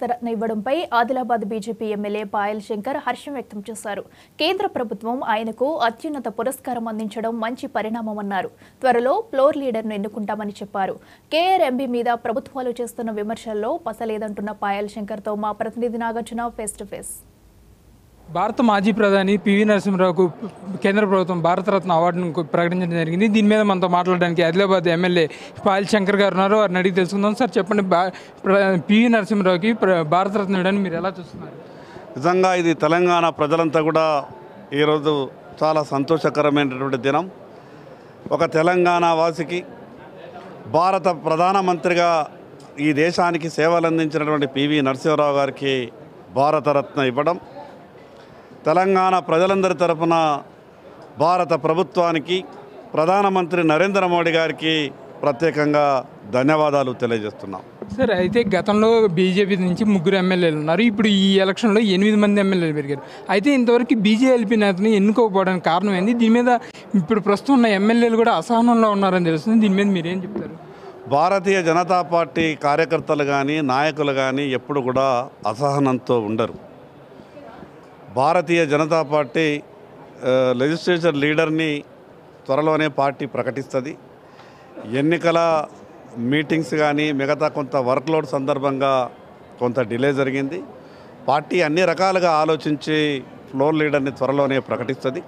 Bharat Ratna ఇవ్వడంపై Adilabad BJP MLA Payal Shankar హర్షం వ్యక్తం చేశారు. కేంద్ర ప్రభుత్వం ఆయనకు అత్యున్నత పురస్కారం అందించడం మంచి పరిణామమన్నారు. త్వరలో ఫ్లోర్ లీడర్ను ఎన్నుకుంటామని చెప్పారు. కేఆర్ఎంబీ మీద ప్రభుత్వాలు చేస్తున్న విమర్శల్లో పసలేదంటున్న పాయల్ శంకర్తో మా ప్రతినిధి నాగార్జున ఫేస్ టు ఫేస్. భారత మాజీ ప్రధాని పివి నరసింహరావుకు కేంద్ర ప్రభుత్వం భారతరత్న అవార్డును ప్రకటించడం జరిగింది. దీని మీద మనతో మాట్లాడడానికి ఆదిలాబాద్ ఎమ్మెల్యే పాయల్ శంకర్ గారు ఉన్నారు. వారిని అడిగి తెలుసుకుందాం. సార్ చెప్పండి, పివి నరసింహరావుకి భారతరత్న ఇవ్వడానికి మీరు ఎలా చూస్తున్నారు? నిజంగా ఇది తెలంగాణ ప్రజలంతా కూడా ఈరోజు చాలా సంతోషకరమైనటువంటి దినం. ఒక తెలంగాణ వాసికి భారత ప్రధానమంత్రిగా ఈ దేశానికి సేవలు అందించినటువంటి పివి నరసింహరావు గారికి భారతరత్న ఇవ్వడం తెలంగాణ ప్రజలందరి తరపున భారత ప్రభుత్వానికి ప్రధానమంత్రి నరేంద్ర మోడీ గారికి ప్రత్యేకంగా ధన్యవాదాలు తెలియజేస్తున్నాం. సార్, అయితే గతంలో బీజేపీ నుంచి 3 ఎమ్మెల్యేలు ఉన్నారు. ఇప్పుడు ఈ ఎలక్షన్లో 8 మంది ఎమ్మెల్యేలు పెరిగారు. అయితే ఇంతవరకు బీజేపీ నేతని ఎన్నుకోకపోవడానికి కారణం ఏంది? దీని మీద ఇప్పుడు ప్రస్తుతం ఉన్న ఎమ్మెల్యేలు కూడా అసహనంలో ఉన్నారని తెలుస్తుంది. దీని మీద మీరేం చెప్తారు? భారతీయ జనతా పార్టీ కార్యకర్తలు కానీ నాయకులు కానీ ఎప్పుడు కూడా అసహనంతో ఉండరు. భారతీయ జనతా పార్టీ లెజిస్లేచర్ లీడర్ని త్వరలోనే పార్టీ ప్రకటిస్తుంది. ఎన్నికల మీటింగ్స్ కానీ మిగతా కొంత వర్క్లోడ్ సందర్భంగా కొంత డిలే జరిగింది. పార్టీ అన్ని రకాలుగా ఆలోచించి ఫ్లోర్ లీడర్ని త్వరలోనే ప్రకటిస్తుంది.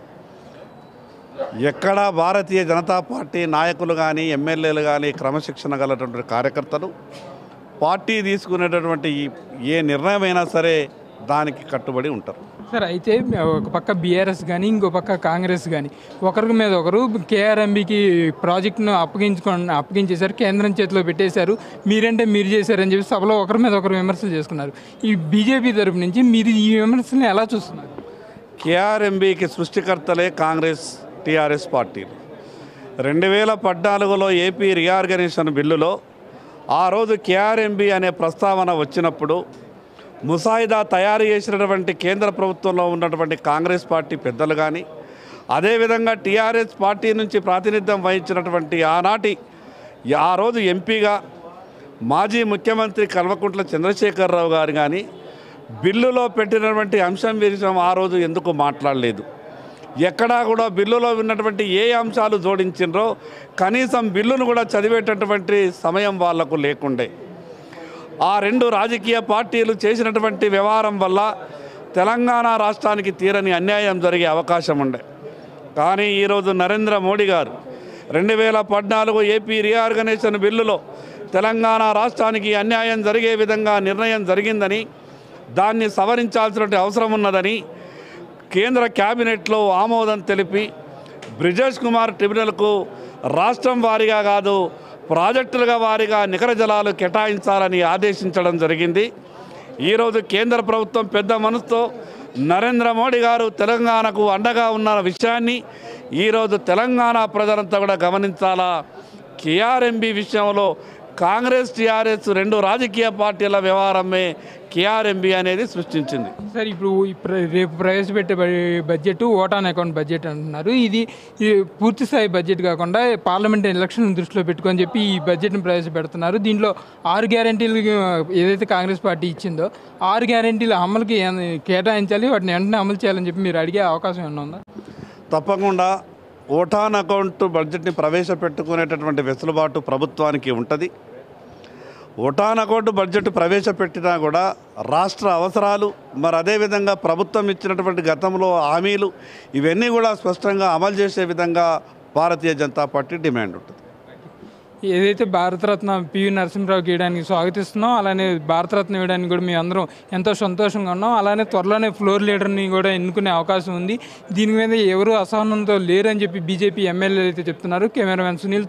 ఎక్కడా భారతీయ జనతా పార్టీ నాయకులు కానీ ఎమ్మెల్యేలు కానీ క్రమశిక్షణ గలటువంటి కార్యకర్తలు పార్టీ తీసుకునేటటువంటి ఏ నిర్ణయమైనా సరే దానికి కట్టుబడి ఉంటారు. సార్, అయితే ఒక పక్క బీఆర్ఎస్ కానీ ఇంకో పక్క కాంగ్రెస్ కానీ ఒకరి మీద ఒకరు కేఆర్ఎంబీకి ప్రాజెక్టును అప్పగించేశారు, కేంద్రం చేతిలో పెట్టేశారు, మీరంటే మీరు చేశారని చెప్పి సభలో ఒకరి మీద ఒకరు విమర్శలు చేసుకున్నారు. ఈ బీజేపీ తరపు నుంచి మీరు ఈ విమర్శల్ని ఎలా చూస్తున్నారు? కేఆర్ఎంబీకి సృష్టికర్తలే కాంగ్రెస్ టీఆర్ఎస్ పార్టీలు. 2014లో ఏపీ రీఆర్గనైజేషన్ బిల్లులో ఆ రోజు కేఆర్ఎంబీ అనే ప్రస్తావన వచ్చినప్పుడు ముసాయిదా తయారు చేసినటువంటి కేంద్ర ప్రభుత్వంలో ఉన్నటువంటి కాంగ్రెస్ పార్టీ పెద్దలు కానీ అదేవిధంగా టీఆర్ఎస్ పార్టీ నుంచి ప్రాతినిధ్యం వహించినటువంటి ఆ రోజు ఎంపీగా మాజీ ముఖ్యమంత్రి కల్వకుంట్ల చంద్రశేఖరరావు గారు కానీ బిల్లులో పెట్టినటువంటి అంశం విషయం ఆ రోజు ఎందుకు మాట్లాడలేదు? ఎక్కడా కూడా బిల్లులో ఉన్నటువంటి ఏ అంశాలు జోడించినరో కనీసం బిల్లును కూడా చదివేటటువంటి సమయం వాళ్లకు లేకుండే. ఆ 2 రాజకీయ పార్టీలు చేసినటువంటి వ్యవహారం వల్ల తెలంగాణ రాష్ట్రానికి తీరని అన్యాయం జరిగే అవకాశం ఉండే. కానీ ఈరోజు నరేంద్ర మోడీ గారు 2014 ఏపీ రీఆర్గనైజేషన్ బిల్లులో తెలంగాణ రాష్ట్రానికి అన్యాయం జరిగే విధంగా నిర్ణయం జరిగిందని, దాన్ని సవరించాల్సిన అవసరం ఉన్నదని కేంద్ర క్యాబినెట్లో ఆమోదం తెలిపి బ్రిజేష్ కుమార్ ట్రిబ్యునల్కు రాష్ట్రం వారీగా కాదు ప్రాజెక్టులుగా వారీగా నికర జలాలు కేటాయించాలని ఆదేశించడం జరిగింది. ఈరోజు కేంద్ర ప్రభుత్వం పెద్ద మనసుతో నరేంద్ర మోడీ గారు తెలంగాణకు అండగా ఉన్న విషయాన్ని ఈరోజు తెలంగాణ ప్రజలంతా కూడా గమనించాలా. కేఆర్ఎంబీ విషయంలో కాంగ్రెస్ టీఆర్ఎస్ 2 రాజకీయ పార్టీల వ్యవహారమే కేఆర్ఎంబీ అనేది సృష్టించింది. సార్, ఇప్పుడు రేపు ప్రవేశపెట్టే బడ్జెట్ ఓటాన్ అకౌంట్ బడ్జెట్ అంటున్నారు. ఇది పూర్తి స్థాయి బడ్జెట్ కాకుండా పార్లమెంట్ ఎలక్షన్ దృష్టిలో పెట్టుకొని చెప్పి ఈ బడ్జెట్ను ప్రవేశపెడుతున్నారు. దీంట్లో 6 గ్యారెంటీలు ఏదైతే కాంగ్రెస్ పార్టీ ఇచ్చిందో 6 గ్యారెంటీల అమలుకి కేటాయించాలి, వాటిని వెంటనే అమలు చేయాలని చెప్పి మీరు అడిగే అవకాశం ఏమన్నా ఉందా? తప్పకుండా ఓటాన్ అకౌంట్ బడ్జెట్ని ప్రవేశపెట్టుకునేటటువంటి వెసులుబాటు ప్రభుత్వానికి ఉంటుంది. ఓటాన్ అకౌంట్ బడ్జెట్ ప్రవేశపెట్టినా కూడా రాష్ట్ర అవసరాలు అదేవిధంగా ప్రభుత్వం ఇచ్చినటువంటి గతంలో హామీలు ఇవన్నీ కూడా స్పష్టంగా అమలు చేసే విధంగా భారతీయ జనతా పార్టీ డిమాండ్ ఉంటుంది. ఏదైతే భారతరత్న పివి నరసింహరావుకి ఇవ్వడానికి స్వాగతిస్తున్నాం, అలానే భారతరత్న ఇవ్వడానికి కూడా మేము అందరం ఎంతో సంతోషంగా ఉన్నాం. అలానే త్వరలోనే ఫ్లోర్ లీడర్ని కూడా ఎన్నుకునే అవకాశం ఉంది. దీని మీద ఎవరు అసహనంతో లేరని చెప్పి బీజేపీ ఎమ్మెల్యేలు అయితే చెప్తున్నారు. కెమెరామెన్ సునీల్